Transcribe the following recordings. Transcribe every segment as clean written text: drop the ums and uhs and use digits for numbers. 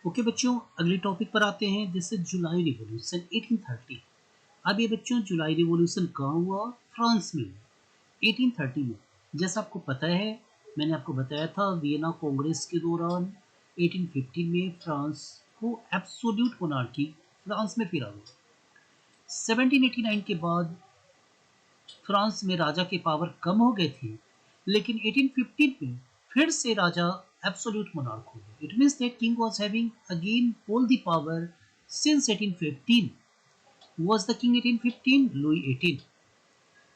Okay बच्चों, अगले topic पर आते हैं। This is July revolution 1830। अब ये बच्चों जुलाई रिवॉल्यूशन कहाँ हुआ? फ्रांस में 1830 में। जैसा आपको पता है, मैंने आपको बताया था वियना कांग्रेस के दौरान 1815 में फ्रांस को एब्सोल्यूट मोनार्की फ्रांस में फिरा हुआ। 1789 के बाद फ्रांस में राजा के पावर कम हो गए थे, लेकिन 1815 में फिर से राजा एब्सोल्यूट मोनार्क हो गए। It means that king was having again all the power since 1815। Was the king 1815? Louis 18.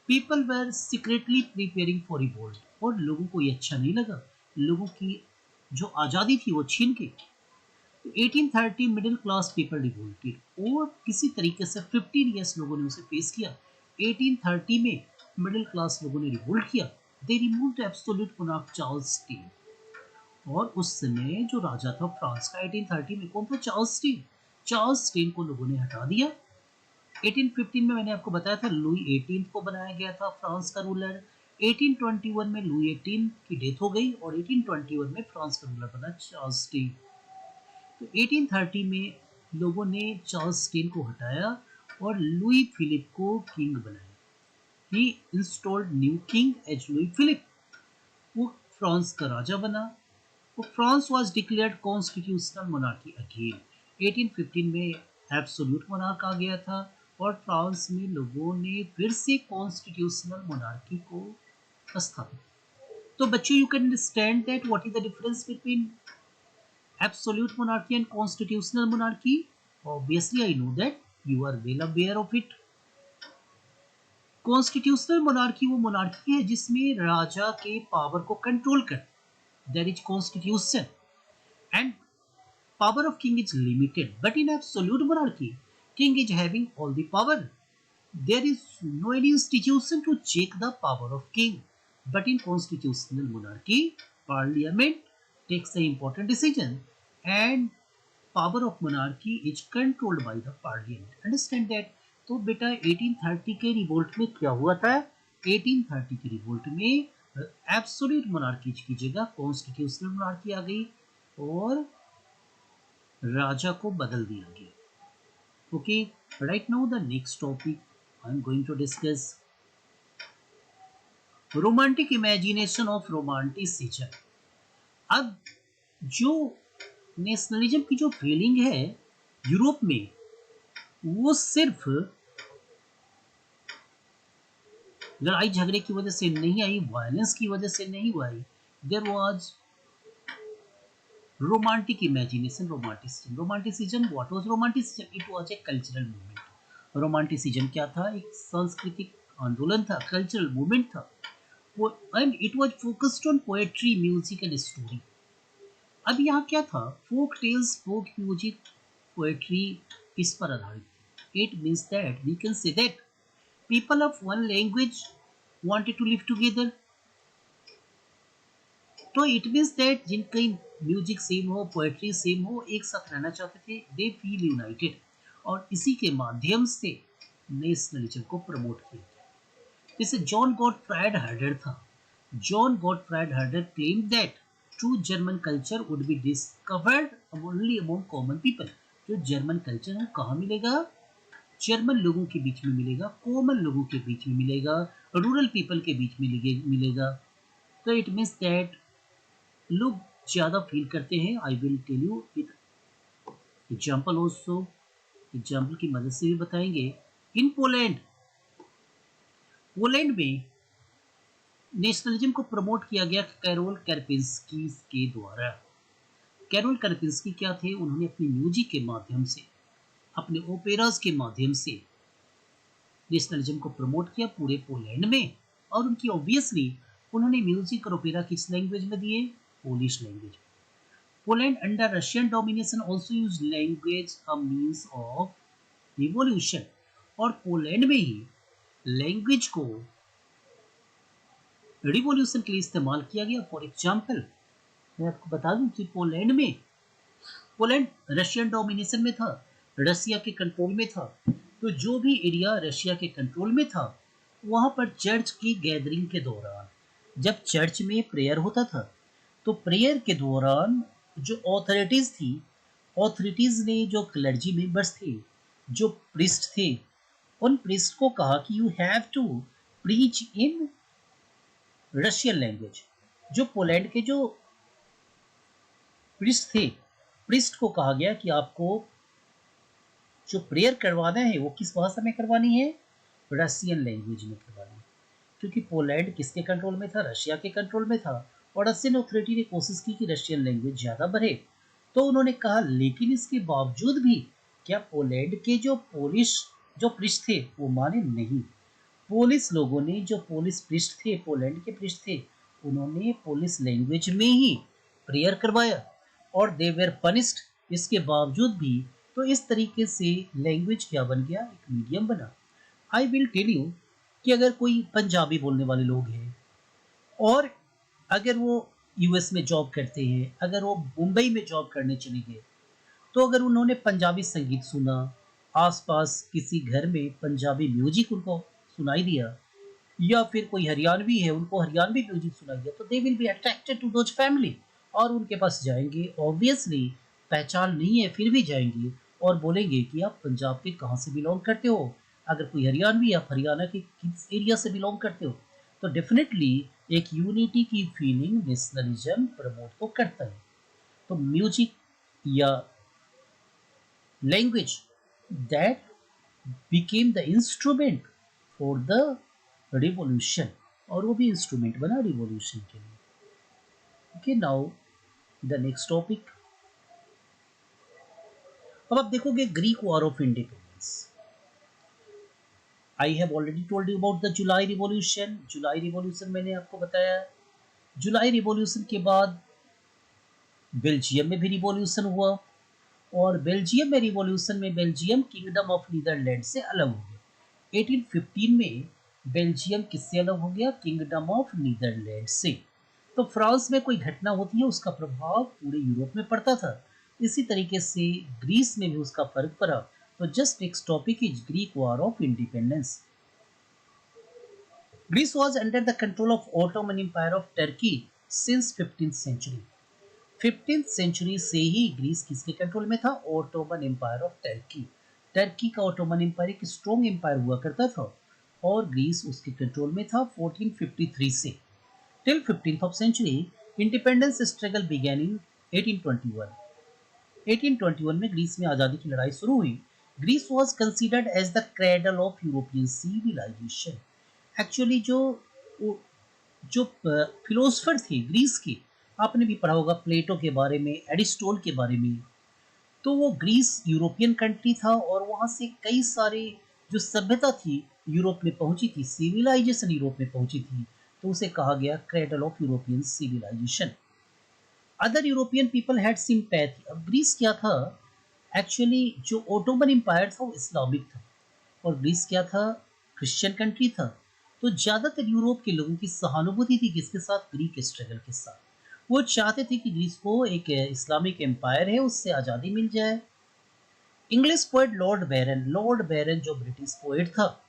People were secretly preparing for revolt और लोगों को ये अच्छा नहीं लगा। लोगों की जो आज़ादी थी वो छीन के 1830 मिडिल क्लास पीपल रिवोल्टेड और किसी तरीके से 15 इयर्स लोगों ने उसे फेस किया। 1830 में मिडिल क्लास लोगों ने रिवोल्ट किया। They removed absolute monarch Charles स्टीन। और उस समय जो राजा था फ्रांस का 1830 में कौन था? Charles Stein. चार्ल्स स्टीन को लोगों ने हटा दिया। 1815 में मैंने आपको बताया था लुई 18 को बनाया गया था फ्रांस का रूलर। 1821 में लुई 18 की डेथ हो गई और 1821 में फ्रांस का रूलर बना चार्ल्स स्टीन। तो 1830 में लोगों ने चार्ल्स स्टीन को हटाया और लुई फिलिप को किंग बनाया। He installed new king as Louis Philippe. वो फ्रांस का राजा बना। वो France was declared constitutional monarchy again. 1815 में एब्सोल्यूट मोनार्क आ गया था और फ्रांस में लोगों ने फिर से कॉन्स्टिट्यूशनल मोनार्की को स्थापित। तो बच्चों, you can understand that what is the difference between absolute monarchy and constitutional monarchy? Obviously, I know that you are well aware of it. Constitutional monarchy वो monarchy है जिसमें राजा के पावर को कंट्रोल कर। There is constitution and power of king is limited. But in absolute monarchy, king is having all the power. There is no any institution to check the power of king. But in constitutional monarchy, parliament takes the important decision and power of monarchy is controlled by the parliament. Understand that? तो बेटा 1830 के revolt में क्या हुआ था? 1830 के revolt में absolute monarchy की जगह कॉन्स्टिट्यूशनल मोनार्की आ गई और राजा को बदल दिया गया। Okay, right now the next topic I am going to discuss romantic imagination of romanticism. अब जो नेशनलिज्म की जो फीलिंग है यूरोप में, वो सिर्फ लड़ाई झगड़े की वजह से नहीं आई, वायलेंस की वजह से नहीं आई। There was romantic imagination, romanticism. Romanticism, what was romanticism? It was a cultural movement. Romanticism क्या था? एक सांस्कृतिक आंदोलन था, कल्चरल मूवमेंट था। And it was focused on poetry, music and story. अब यहाँ क्या था? Folk tales, folk music, poetry इस पर आधारित। It means that we can say that people of one language wanted to live together. तो it means that जिनकी music same हो, पोएट्री सेम हो, एक साथ रहना चाहते थे। दे फील यूनाइटेड और इसी के माध्यम से नेशनलिज्म को प्रमोट किया गया। जैसे जॉन गॉटफ्राइड हर्डर था। John Gottfried हर्डर claim that true German culture would be discovered only among common people. जो जर्मन कल्चर है कहाँ मिलेगा? जर्मन लोगों के बीच में मिलेगा, कॉमन लोगों के बीच में मिलेगा, रूरल पीपल के बीच में मिलेगा। तो इट मीन्स दैट लोग ज़्यादा फील करते हैं। I will tell you with example also, example की मदद से भी बताएंगे। इन पोलैंड, पोलैंड में नेशनलिज्म को प्रमोट किया गया कैरोल करपिंस्की के द्वारा। कैरोल करपिंस्की क्या थे? उन्होंने अपनी म्यूजिक के माध्यम से, अपने ओपेराज के माध्यम से नेशनलिज्म को प्रमोट किया पूरे पोलैंड में। और उनकी ऑब्वियसली उन्होंने म्यूजिक और ओपेरा किस लैंग्वेज में दिए? Polish language. Poland under Russian domination also used language a means of revolution. और पोलैंड में ही लैंग्वेज को रिवॉल्यूशन के लिए इस्तेमाल किया गया। फॉर एग्जाम्पल मैं आपको बता दूं कि पोलैंड रशियन डोमिनेशन में था, रसिया के कंट्रोल में था। तो जो भी एरिया रशिया के कंट्रोल में था, वहां पर चर्च की गैदरिंग के दौरान, जब चर्च में प्रेयर होता था, तो प्रेयर के दौरान जो ऑथोरिटीज थी, ऑथोरिटीज ने जो क्लर्जी मेंबर्स थे, जो प्रीस्ट थे, उन प्रीस्ट को कहा कि you have to preach in Russian language. जो पोलैंड के जो प्रीस्ट थे, प्रीस्ट को कहा गया कि आपको जो प्रेयर करवाना है वो किस भाषा में करवानी है, रशियन लैंग्वेज में करवानी है। क्योंकि पोलैंड किसके कंट्रोल में था, रशिया के कंट्रोल में था, और रशियन अथॉरिटी ने कोशिश की कि रशियन लैंग्वेज ज़्यादा बढ़े। तो उन्होंने कहा, लेकिन इसके बावजूद भी क्या पोलैंड के जो पोलिश जो प्रीस्ट थे वो माने नहीं। पोलिश लोगों ने, जो पोलिश प्रीस्ट थे, पोलैंड के प्रीस्ट थे, उन्होंने पोलिश लैंग्वेज में ही प्रेयर करवाया और दे वेर पनिश्ड। इसके बावजूद भी तो इस तरीके से लैंग्वेज क्या बन गया, एक मीडियम बना। आई विल टेल यू कि अगर कोई पंजाबी बोलने वाले लोग हैं और अगर वो यूएस में जॉब करते हैं, अगर वो मुंबई में जॉब करने चले गए, तो अगर उन्होंने पंजाबी संगीत सुना, आसपास किसी घर में पंजाबी म्यूजिक उनको सुनाई दिया, या फिर कोई हरियाणवी है उनको हरियाणवी म्यूजिक सुनाई दिया, तो they will be attracted to those family और उनके पास जाएंगे। ऑब्वियसली पहचान नहीं है फिर भी जाएंगे और बोलेंगे कि आप पंजाब के कहाँ से बिलोंग करते हो। अगर कोई हरियाणवी, आप हरियाणा के किस एरिया से बिलोंग करते हो, तो डेफिनेटली एक यूनिटी की फीलिंग नेशनलिज्म प्रमोट तो करता है। तो म्यूजिक या language that became the instrument for the revolution, और वो भी इंस्ट्रूमेंट बना रिवॉल्यूशन के लिए। Okay, now the next topic. अब आप देखोगे Greek war of independence. I have already told you about the July revolution. July revolution मैंने आपको बताया। जुलाई रिवॉल्यूशन के बाद बेल्जियम में भी रिवॉल्यूशन हुआ, और बेल्जियम में रिवॉल्यूशन में बेल्जियम किंगडम ऑफ नीदरलैंड से अलग हो गया। 1815 में बेल्जियम किससे अलग हो गया, किंगडम ऑफ नीदरलैंड से। तो फ्रांस में कोई घटना होती है उसका प्रभाव पूरे यूरोप में पड़ता था। इसी तरीके से ग्रीस में भी उसका फर्क पड़ा। तो just next topic is Greek war of independence. Greece was under the control of Ottoman Empire of Turkey since 15th century। 15th century से ही ग्रीस किसके कंट्रोल में था, Ottoman empire of Turkey. Turkey का ओटोमन एम्पायर एक strong empire हुआ करता था और ग्रीस उसके कंट्रोल में था 1453 से। Till 15th of century independence struggle began in 1821। 1821 में ग्रीस में आज़ादी की लड़ाई शुरू हुई। Greece was considered as the cradle of European civilization. Actually जो फिलोसफर थे ग्रीस के, आपने भी पढ़ा होगा प्लेटो के बारे में, एरिस्टोल के बारे में। तो वो ग्रीस यूरोपियन कंट्री था और वहाँ से कई सारे जो सभ्यता थी यूरोप में पहुंची थी, सिविलाइजेशन यूरोप में पहुंची थी, तो उसे कहा गया cradle of European civilization. Other European people had sympathy. अब ग्रीस क्या था, एक्चुअली जो ओटोमन एम्पायर था वो इस्लामिक था और ग्रीस क्या था, क्रिश्चियन कंट्री था। तो ज़्यादातर यूरोप के लोगों की सहानुभूति थी किसके साथ, ग्रीक स्ट्रगल के साथ। वो चाहते थे कि ग्रीस को एक इस्लामिक एम्पायर है उससे आज़ादी मिल जाए। इंग्लिश पोएट लॉर्ड बैरन जो ब्रिटिश पोएट था,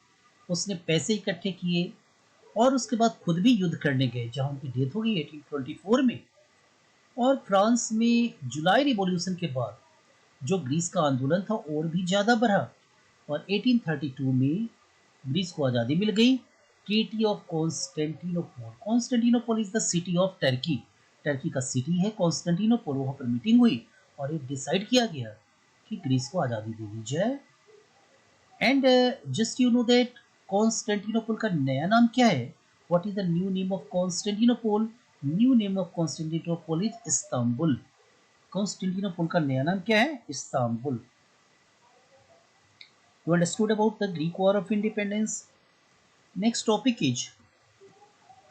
उसने पैसे इकट्ठे किए और उसके बाद खुद भी युद्ध करने गए, जहां उनकी डेथ हो गई 1824 में। और फ्रांस में जुलाई रिवॉल्यूशन के बाद जो ग्रीस का आंदोलन था और भी ज़्यादा बढ़ा और 1832 में ग्रीस को आज़ादी मिल गई। Treaty of Constantinople. Constantinople is the city of Turkey. Turkey का सिटी है कॉन्स्टेंटिनोपल। वहाँ पर मीटिंग हुई और ये डिसाइड किया गया कि ग्रीस को आज़ादी दे दी जाए। And just you know that Constantinople का नया नाम क्या है, what is the new name of Constantinople. New name of Constantinople is Istanbul. Constantinople का नया नाम क्या है, Istanbul. You understood about the Greek War of Independence. Next topic is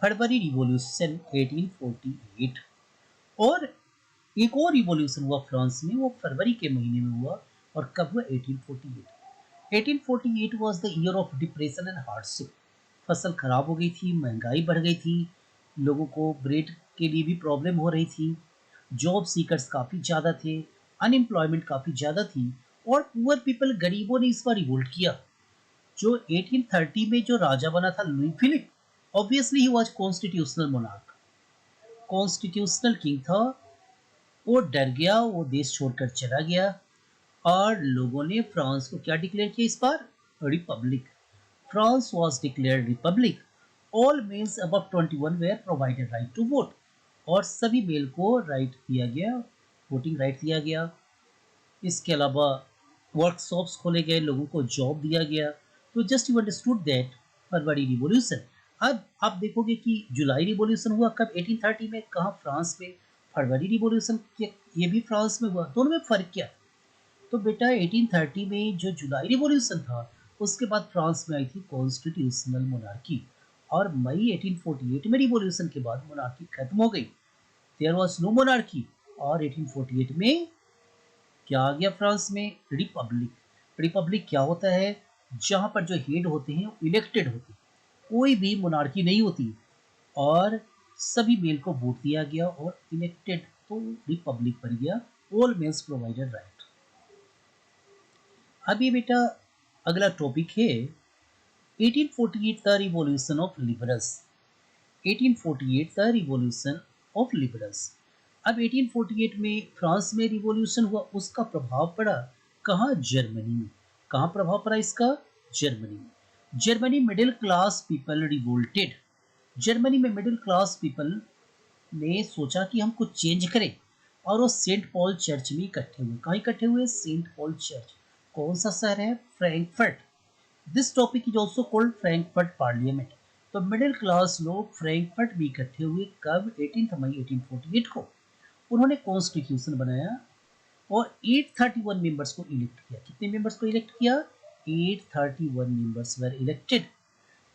February revolution 1848। और एक और रिवॉल्यूशन हुआ फ्रांस में, वो फरवरी के महीने में हुआ। और कब हुआ, 1848। 1848 was the year of depression and hardship। फसल खराब हो गई थी, महंगाई बढ़ गई थी, लोगों को ब्रेड के लिए भी प्रॉब्लम हो रही थी, जॉब सीकर्स काफ़ी ज़्यादा थे, अनएम्प्लॉयमेंट काफ़ी ज़्यादा थी और पुअर पीपल, गरीबों ने इस बार रिवोल्ट किया। जो 1830 में जो राजा बना था Louis Philippe, obviously he was constitutional monarch, constitutional king था। वो डर गया, वो देश छोड़कर चला गया और लोगों ने फ्रांस को क्या डिक्लेयर किया इस बार? Republic. France was declared republic. All males above 21 were provided right to vote. और सभी मेल को राइट दिया गया, वोटिंग राइट दिया गया। इसके अलावा वर्कशॉप्स खोले गए, लोगों को जॉब दिया गया। तो just you understood that February revolution. अब आप देखोगे कि जुलाई रिवॉल्यूशन हुआ कब? 1830 में। कहाँ? फ्रांस में। फरवरी रिवॉल्यूशन ये भी फ्रांस में हुआ। दोनों में फर्क क्या? तो बेटा 1830 में जो जुलाई रिवॉल्यूशन था उसके बाद फ्रांस में आई थी कॉन्स्टिट्यूशनल मोनार्की। और मई 1848 में रिवॉल्यूशन के बाद मोनार्की खत्म हो गई। There was no monarchy. और 1848 में क्या आ गया फ्रांस में? रिपब्लिक। रिपब्लिक क्या होता है? जहां पर जो हेड होते हैं इलेक्टेड होते हैं, कोई भी मोनार्की नहीं होती और सभी मेल को वोट दिया गया और इलेक्टेड, तो रिपब्लिक बन गया। All males provided right. अभी बेटा अगला टॉपिक है 1848 the revolution of liberals. 1848 the revolution of liberals. अब 1848 में फ्रांस में रिवॉल्यूशन हुआ, उसका प्रभाव पड़ा कहाँ? जर्मनी में। कहाँ प्रभाव पड़ा इसका? जर्मनी में। Germany middle class people revolted. Germany में मिडिल क्लास पीपल ने सोचा कि हम कुछ चेंज करें और वो सेंट पॉल चर्च में इकट्ठे हुए। कहाँ इकट्ठे हुए? Saint Paul church. कौन सा शहर है? Frankfurt. This topic is also called Frankfurt parliament. तो मिडिल क्लास लोग फ्रैंकफर्ट में इकट्ठे हुए कब? 18 मई 1848 को। उन्होंने कॉन्स्टिट्यूशन बनाया और 831 मेंबर्स को इलेक्ट किया। कितने मेंबर्स को इलेक्ट किया? 831 members were elected.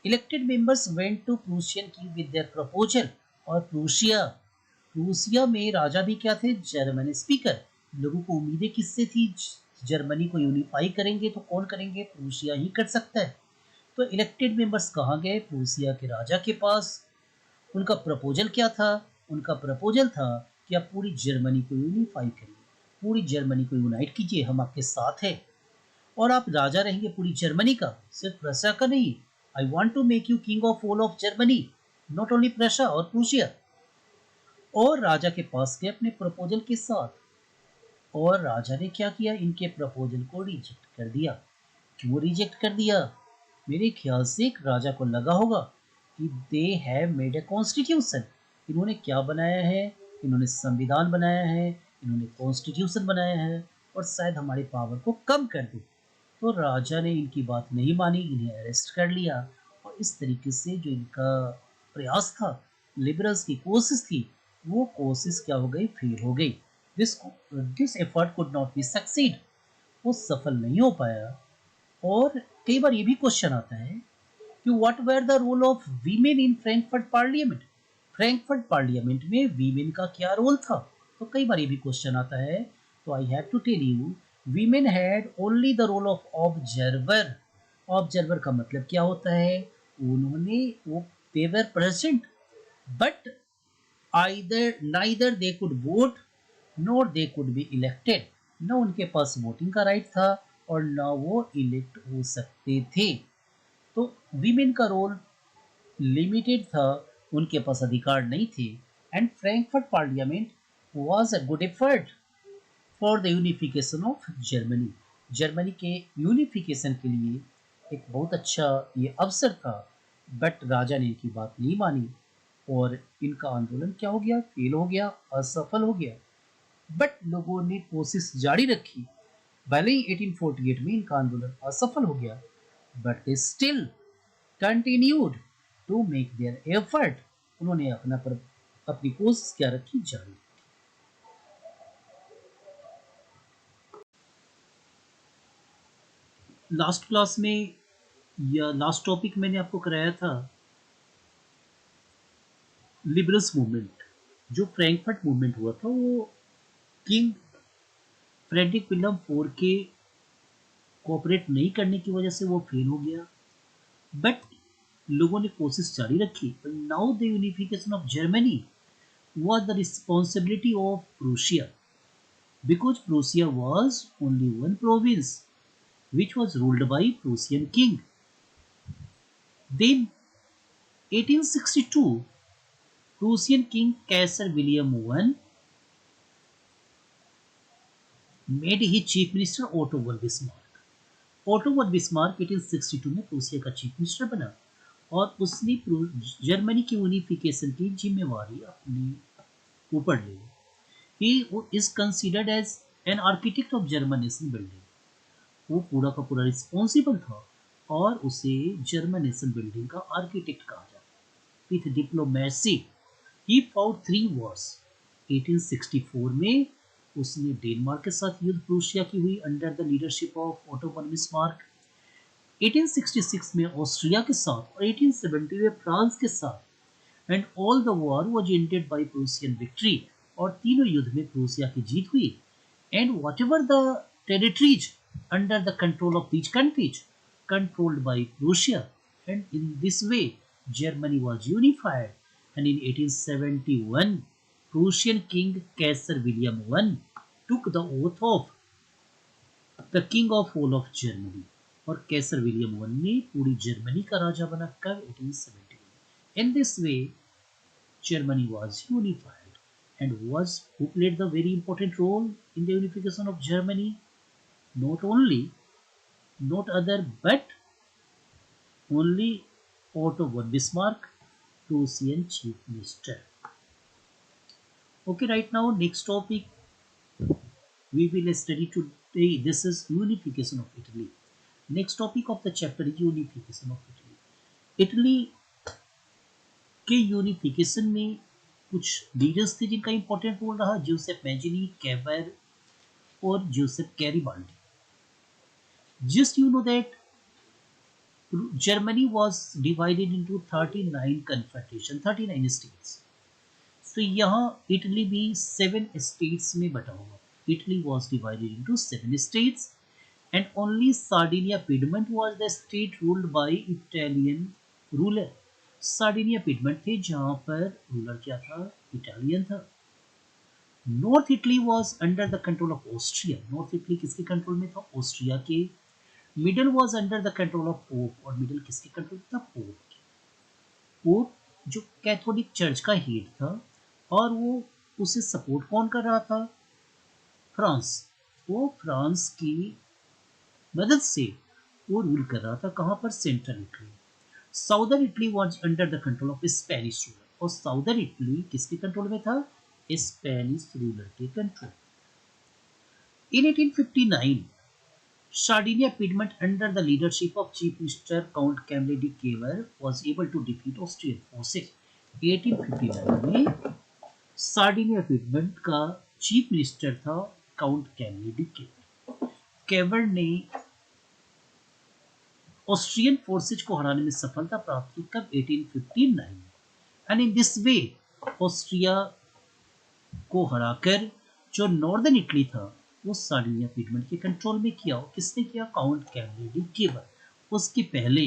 Elected members went to Prussian king with their proposal. और प्रूसिया में राजा भी क्या थे? German speaker. लोगों को उम्मीदें किससे थी? जर्मनी को यूनिफाई करेंगे तो कौन करेंगे? प्रूसिया ही कर सकता है। तो इलेक्टेड मेंबर्स कहाँ गए? प्रूसिया के राजा के पास। उनका प्रपोजल क्या था? उनका प्रपोजल था कि आप पूरी जर्मनी को यूनिफाई करिए, पूरी जर्मनी को यूनाइट कीजिए, हम आपके साथ हैं और आप राजा रहेंगे पूरी जर्मनी का, सिर्फ प्रशा का नहीं। I want to make you king of all of Germany, not only Prussia और प्रूसिया। और राजा के पास गए अपने प्रपोजल के साथ और राजा ने क्या किया? इनके प्रपोजल को रिजेक्ट कर दिया। क्यों रिजेक्ट कर दिया? मेरे ख्याल से एक राजा को लगा होगा कि they have made a constitution. इन्होंने क्या बनाया है? इन्होंने संविधान बनाया है, इन्होंने कॉन्स्टिट्यूशन बनाया है और शायद हमारी पावर को कम कर दे। तो राजा ने इनकी बात नहीं मानी, इन्हें अरेस्ट कर लिया और इस तरीके से जो इनका प्रयास था, लिबरल्स की कोशिश थी, वो कोशिश क्या हो गई? फेल हो गई। This effort could not be succeed. वो सफल नहीं हो पाया। और कई बार ये भी क्वेश्चन आता है कि what were the role of women in Frankfurt parliament. Frankfurt parliament में वीमेन का क्या रोल था? तो कई बार ये भी क्वेश्चन आता है। तो I have to tell you, women had only the role of observer. Observer का मतलब क्या होता है? उन्होंने वो they were present but either neither they could vote nor they could be elected. न उनके पास वोटिंग का राइट था और न वो इलेक्ट हो सकते थे। तो वीमेन का रोल लिमिटेड था, उनके पास अधिकार नहीं थे। And Frankfurt parliament was a good effort for the unification of Germany. Germany के यूनिफिकेशन के लिए एक बहुत अच्छा ये अवसर था। बट राजा ने इनकी बात नहीं मानी और इनका आंदोलन क्या हो गया? फेल हो गया, असफल हो गया। बट लोगों ने कोशिश जारी रखी। भले ही 1848 में इनका आंदोलन असफल हो गया, but they still continued to make their effort. उन्होंने अपनी कोशिश क्या रखी? जारी। लास्ट क्लास में या लास्ट टॉपिक मैंने आपको कराया था लिबरल्स मूवमेंट। जो फ्रैंकफर्ट मूवमेंट हुआ था वो किंग फ्रेडरिक विलियम फोर के कोऑपरेट नहीं करने की वजह से वो फेल हो गया। बट लोगों ने कोशिश जारी रखी। Now the unification of Germany was the responsibility of Prussia because Prussia was only one province which was ruled by Prussian king. Then 1862 Prussian king Kaiser William I made he chief minister auto von Bismarck. Auto von Bismarck 1862 में Prussia का chief minister बना और उसने Germany की unification की जिम्मेवारी अपने ऊपर ले ली। He is considered as an architect of German nation building. वो पूरा का पूरा रिस्पॉन्सिबल था और उसे जर्मन नेशन बिल्डिंग का आर्किटेक्ट कहा जाता है। With diplomacy he fought 3 wars. 1864 में उसने डेनमार्क के साथ युद्ध प्रूशिया की हुई under the leadership of auto von Bismarck. 1866 में ऑस्ट्रिया के साथ और 1870 में फ्रांस के साथ। And all the war was ended by Prussian victory. और तीनों युद्ध में प्रूसिया की जीत हुई। And whatever the territories under the control of these countries controlled by Prussia, and in this way Germany was unified. And in 1871 Prussian King Kaiser William I took the oath of the King of all of Germany। और कैसर William one ने पूरी Germany का राजा बना कब? 1871। In this way Germany was unified। and was who played the very important role in the unification of Germany? Not other but only Otto von Bismarck, Prussian chief minister। Okay, right now next topic we will study today. This is unification of Italy। Next topic of the chapter is unification of Italy। Italy के unification में कुछ leaders थे जिनका important role रहा। Joseph Mazzini, Cavour और Joseph Garibaldi. Just you know that Germany was divided into 39 confederation, 39 states। तो यहाँ Italy भी 7 states में बटा हुआ। Italy was divided into 7 states and only Sardinia Piedmont was the state ruled by Italian ruler। Sardinia Piedmont थे जहाँ पर ruler क्या था? इटालियन था। North Italy was under the control of Austria. North Italy किसके कंट्रोल में था? Austria के। Middle was under the control of Pope. और मिडल किसके कंट्रोल में था? पोप के। पोप जो कैथोलिक चर्च का हेड था और वो उसे सपोर्ट कौन कर रहा था? फ्रांस। वो फ्रांस की मदद से वो रूल कर रहा था। कहाँ पर? Central Italy. Southern Italy was under the control of Spanish ruler. और साउदर्न इटली किसके कंट्रोल में था? स्पेनिश रूलर के control. In 1859 Sardinia Piedmont under the leadership of Chief Minister Count Camille de Caver was able to defeat Austrian forces। 1859 में Sardinia पिडमेंट का chief minister था count Camille de केवर। केवर ने Austrian forces को हराने में सफलता प्राप्त की। कब? 1859। And in this way Austria को हराकर जो नॉर्दर्न इटली था वो सार्डिनिया पिडमेंट के कंट्रोल में किया। किसने किया? Count Camille de Cavour. उसके पहले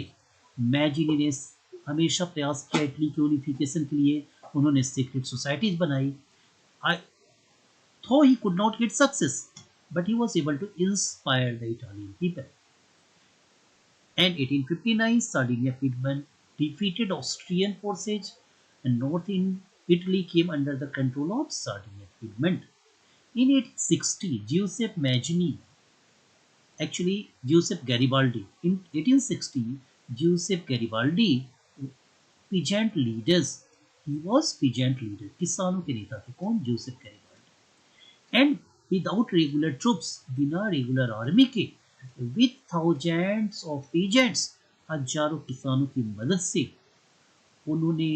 मैजिनी ने हमेशा प्रयास किया इटली की यूनिफिकेशन के लिए। उन्होंने सीक्रेट सोसाइटीज बनाई। Though he could not get success, but he was able to inspire the Italian people। And 1859 Sardinia Piedmont defeated Austrian forces and north in Italy came under the control of Sardinia Piedmont। In 1860 Giuseppe Mazzini, actually Giuseppe Garibaldi, in 1860 Giuseppe Garibaldi peasant leaders, he was peasant leader, किसानों के नेता थे। कौन? Joseph Garibaldi. And without regular troops, बिना regular army के, with thousands of peasants, हजारों किसानों की मदद से उन्होंने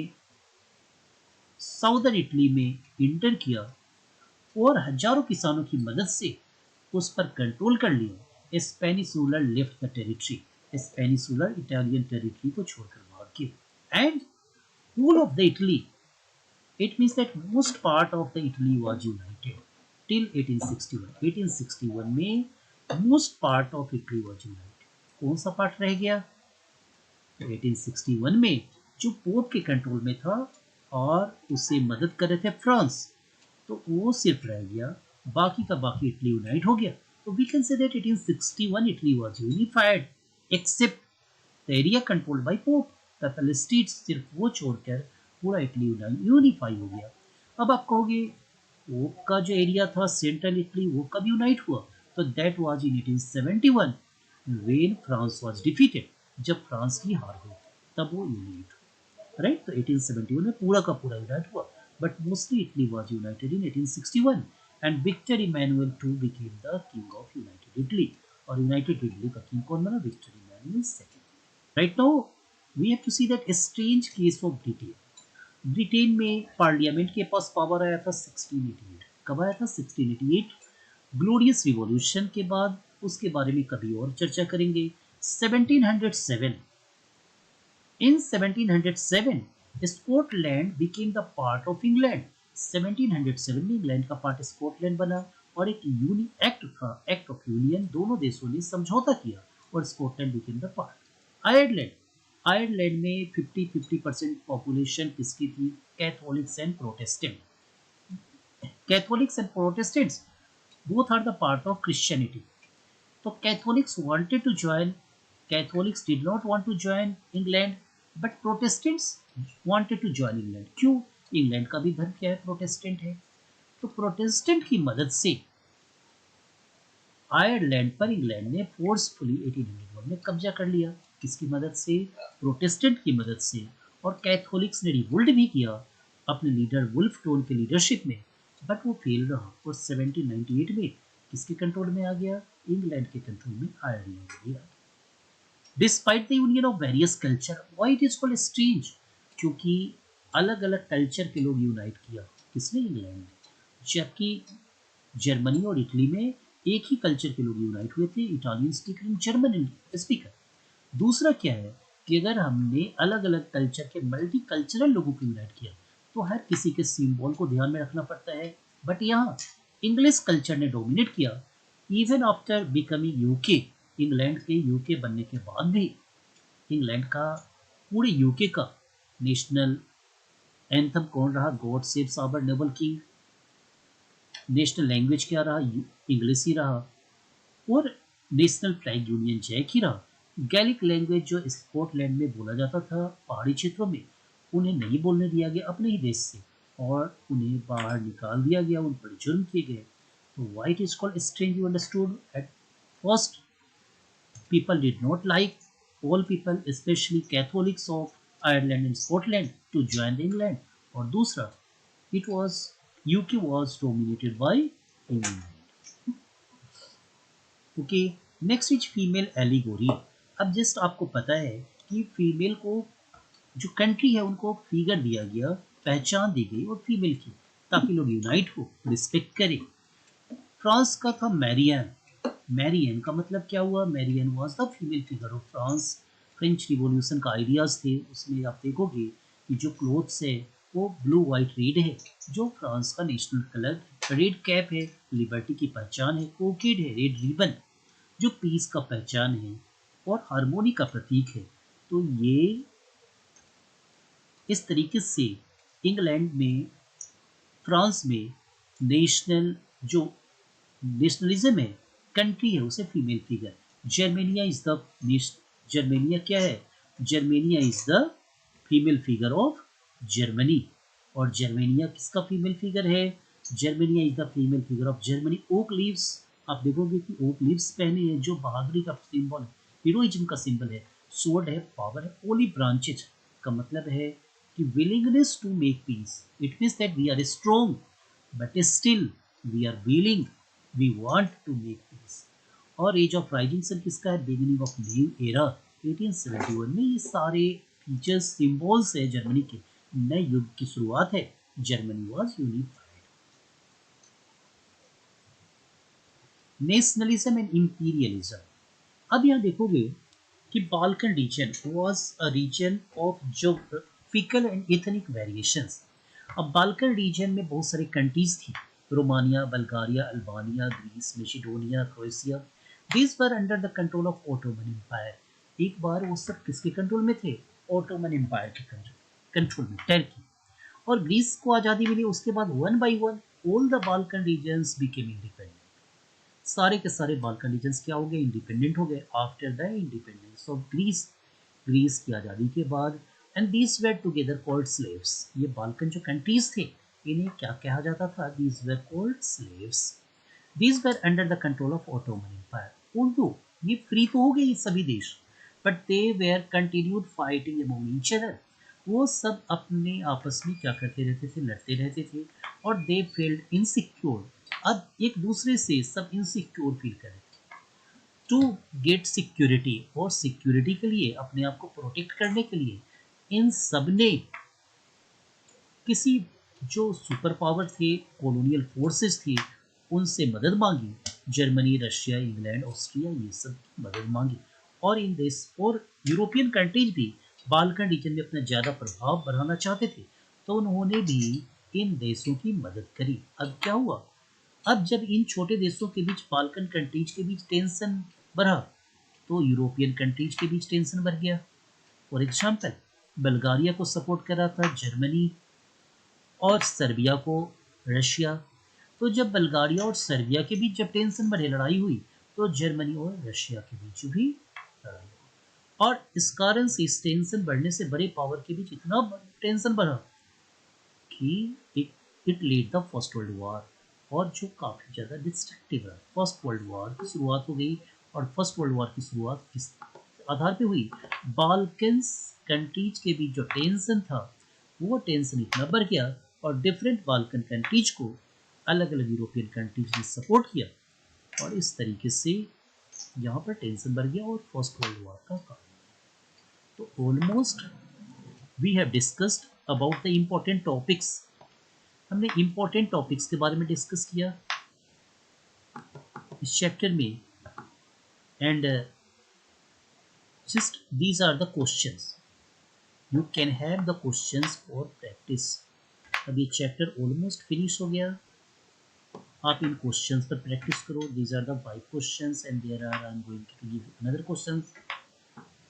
साउदर्न इटली में इंटर किया और हजारों किसानों की मदद से उस पर कंट्रोल कर लिया। Spanish ruler left the territory. Spanish ruler Italian territory को छोड़कर भाग गए। And whole of the Italy, it means that most part of the Italy was united till 1861। 1861 में most part of Italy was united। कौन सा part रह गया? 1861 में जो पोप के कंट्रोल में था और उसे मदद कर रहे थे फ्रांस, तो वो सिर्फ रह गया। बाकी का बाकी इटली यूनाइट हो गया। तो we can say that 1861 Italy was unified except the area controlled by pope. Palestine सिर्फ वो छोड़कर पूरा इटली यूनिफाई हो गया। अब आप कहोगे पोप का जो एरिया था सेंट्रल इटली वो कब यूनाइट हुआ? तो that was in 1871 when France was defeated, जब फ्रांस की हार हुई तब वो यूनाइट, राइट। तो 1871 में पूरा का पूरा यूनाइट हुआ, but mostly Italy was united in 1861 and Victor Emmanuel two became the king of united Italy. और यूनाइटेड इटली का किंग कौन बना? Victor Emmanuel second. Right now we have to see that strange case of Britain. Britain में parliament के पास power आया था 1688। कब आया था? 1688। ग्लोरियस रिवॉल्यूशन के बाद, उसके बारे में कभी और चर्चा करेंगे। 1707, in 1707 Scotland became the part of England। 1707 में इंग्लैंड का पार्ट स्कॉटलैंड बना और एक यूनि एक्ट था, एक्ट ऑफ यूनियन, दोनों देशों ने समझौता किया और Scotland became the part। Ireland, Ireland में 50-50% पॉपुलेशन किसकी थी? Catholics and Protestant. Catholics and Protestants both are the part of Christianity। तो Catholics wanted to join, Catholics did not want to join England, but Protestants wanted to join England। क्यों? England का भी धर्म क्या है? Protestant है। तो Protestant की मदद से आयरलैंड पर इंग्लैंड ने फोर्सफुली 1801 में कब्जा कर लिया। किसकी मदद से? प्रोटेस्टेंट की मदद से। और कैथोलिक्स ने रिवोल्ट भी किया अपने लीडर वुल्फ टोन के लीडरशिप में, बट वो फेल रहा और 1798 में किसके कंट्रोल में आ गया? इंग्लैंड के कंट्रोल में आयरलैंड आ गया। Despite the union of various culture, why it is called strange? क्योंकि अलग अलग कल्चर के लोग यूनाइट किया। किसने? इंग्लैंड ने। जबकि जर्मनी और इटली में एक ही कल्चर के लोग यूनाइट हुए थे, Italian speaker and German speaker. दूसरा क्या है कि अगर हमने अलग अलग कल्चर के मल्टी कल्चरल लोगों को यूनाइट किया तो हर किसी के सिंबल को ध्यान में रखना पड़ता है। बट यहाँ इंग्लिश कल्चर ने डोमिनेट किया। Even after becoming UK, England के यूके बनने के बाद भी इंग्लैंड का, पूरे यूके का नेशनल एंथम कौन रहा? God saves our noble king. National language क्या रहा? इंग्लिश ही रहा। और नेशनल फ्लैग यूनियन जैक ही रहा। गैलिक लैंग्वेज जो स्कॉटलैंड में बोला जाता था पहाड़ी क्षेत्रों में, उन्हें नहीं बोलने दिया गया अपने ही देश से और उन्हें बाहर निकाल दिया गया, उन पर जुर्म किए गए। तो why it is called strange? You understood at first people did not like all people, especially Catholics of Ireland and Scotland, to join England। और दूसरा, it was UK was dominated by England। Okay, next is female allegory. अब just आपको पता है कि female को, जो country है उनको फिगर दिया गया, पहचान दी गई और फीमेल की, ताकि लोग यूनाइट हो, रिस्पेक्ट करें। फ्रांस का था मैरियन। मैरियन का मतलब क्या हुआ? Marianne was the female figure of France. French revolution का आइडियाज थे, उसमें आप देखोगे कि जो क्लोथ्स है वो ब्लू वाइट रेड है, जो फ्रांस का नेशनल कलर। रेड कैप है, लिबर्टी की पहचान है। कोकेड है, रेड रिबन, जो पीस का पहचान है और हार्मोनी का प्रतीक है। तो ये इस तरीके से इंग्लैंड में, फ्रांस में नेशनल, जो नेशनलिज्म है, कंट्री है, उसे female figure. Germania is the, Germania क्या है? Germania is the female figure of Germany. और जर्मेनिया किसका फीमेल फिगर है? Germania is the female figure of Germany. Okay leaves, आप देखोगे कि ओक लीव्स पहने हैं, जो बहादुरी का सिंबल है, हीरोइज्म का सिंबल है। स्वॉर्ड है, पावर है। ओलिव ब्रांचेज का मतलब है कि willingness to make peace. It means that we are strong but still we are willing, we want to make peace. और एज ऑफ राइजिंग सन किसका है? बिगिनिंग ऑफ न्यू एरा 1871 में। ये सारे फीचर्स, सिंबल्स है जर्मनी के, नए युग की शुरुआत है। Germany was unified. Nationalism and imperialism. अब यहाँ देखोगे कि Balkan region was a region of geographical and ethnic variations. अब बाल्कन रीजन में बहुत सारी कंट्रीज थी, Romania, Bulgaria, Albania, Greece, Macedonia, Croatia. These were under the control of Ottoman empire. एक बार वो सब किसके कंट्रोल में थे? ओटोमन एम्पायर के कंट्रोल में, टर्की। और ग्रीस को आज़ादी मिली, उसके बाद one by one all the Balkan regions became independent. सारे के सारे बाल्कन रीजन्स क्या हो गए? इंडिपेंडेंट हो गए after the independence of Greece. Greece की आज़ादी के बाद। And these were together called slaves. ये बाल्कन जो कंट्रीज थे, इन्हें क्या कहा जाता था? These were called slaves. These were under the control of Ottoman Empire. Although ये फ्री तो हो गए ये सभी देश, but they were continued fighting among each other. वो सब अपने आपस में क्या करते रहते थे, लड़ते रहते थे, और दे फील्ड इनसिक्योर. अब एक दूसरे से सब इनसिक्योर फील करें. टू गेट सिक्योरिटी, और सिक्योरिटी के लिए, अपने आप को प्रोटेक्ट करने के लिए, इन सब ने किसी जो सुपर पावर थे, कॉलोनियल फोर्सेस थी, उनसे मदद मांगी. जर्मनी, रशिया, इंग्लैंड, ऑस्ट्रिया, ये सब की मदद मांगी. और इन देश और यूरोपियन कंट्रीज भी बाल्कन रीजन में अपना ज़्यादा प्रभाव बढ़ाना चाहते थे, तो उन्होंने भी इन देशों की मदद करी. अब क्या हुआ, अब जब इन छोटे देशों के बीच, बाल्कन कंट्रीज के बीच टेंशन बढ़ा, तो यूरोपियन कंट्रीज के बीच टेंशन बढ़ गया. फॉर एग्जाम्पल, बल्गारिया को सपोर्ट कर रहा था जर्मनी, और सर्बिया को रशिया. तो जब बल्गारिया और सर्बिया के बीच जब टेंशन बढ़े, लड़ाई हुई, तो जर्मनी और रशिया के बीच भी लड़ाई हुई. और इस कारण से, इस टेंशन बढ़ने से, बड़े पावर के बीच इतना टेंशन बढ़ा कि it lead the first world war, और जो काफ़ी ज़्यादा डिस्ट्रक्टिव है. फर्स्ट वर्ल्ड वॉर की शुरुआत हो गई, और फर्स्ट वर्ल्ड वॉर की शुरुआत किस आधार पे हुई, बाल्कन्स कंट्रीज के बीच जो टेंशन था, वो टेंशन इतना बढ़ गया, और डिफरेंट बाल्कन कंट्रीज को अलग अलग यूरोपियन कंट्रीज ने सपोर्ट किया, और इस तरीके से यहाँ पर टेंशन बढ़ गया, और फर्स्ट वर्ल्ड वॉर का कारण. तो almost we have discussed about the important topics. हमने इम्पोर्टेंट टॉपिक्स के बारे में डिस्कस किया इस चैप्टर में, and just these are the questions. You can have the questions for practice. अब ये चैप्टर ऑलमोस्ट फिनिश हो गया. आप इन क्वेश्चंस पर प्रैक्टिस करो. These are the 5 questions, and there are, I'm going to give you another questions.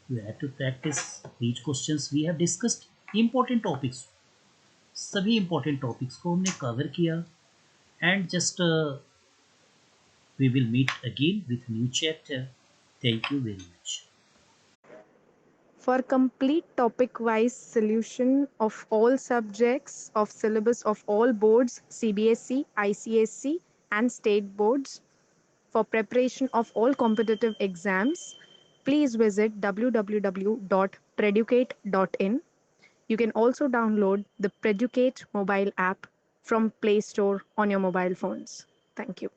You have to practice these questions. We have discussed important topics. सभी important topics को हमने cover किया, and just we will meet again with new chapter. Thank you very much. For complete topic-wise solution of all subjects of syllabus of all boards, CBSE, ICSE, and state boards, for preparation of all competitive exams, please visit www.preducate.in. You can also download the Preducate mobile app from Play Store on your mobile phones. Thank you.